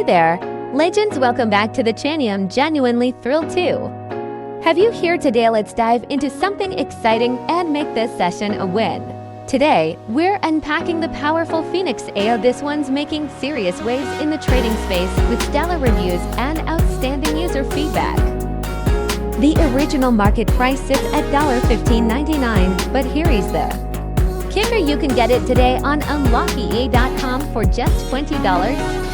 Hey there, legends, welcome back to the channel. I'm genuinely thrilled too. Have you here today? Let's dive into something exciting and make this session a win. Today, we're unpacking the powerful Phoenix AO. This one's making serious waves in the trading space with stellar reviews and outstanding user feedback. The original market price sits at $15.99, but here is the kicker: you can get it today on unlockea.com for just $20.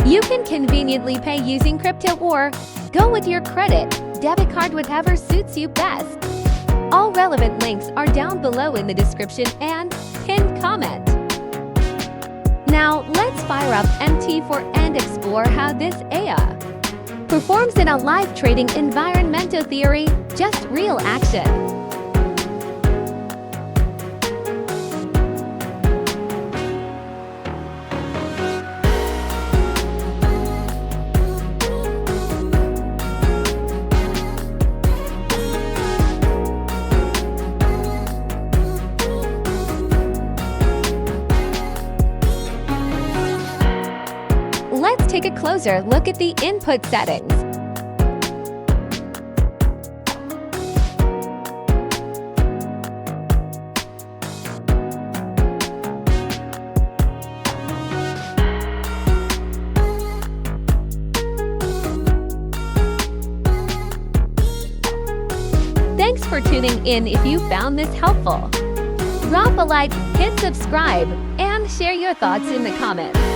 You can conveniently pay using crypto or go with your credit, debit card, whatever suits you best. All relevant links are down below in the description and pinned comment. Now let's fire up MT4 and explore how this AI performs in a live trading environment. Theory, just real action. Let's take a closer look at the input settings. Thanks for tuning in. If you found this helpful, drop a like, hit subscribe, and share your thoughts in the comments.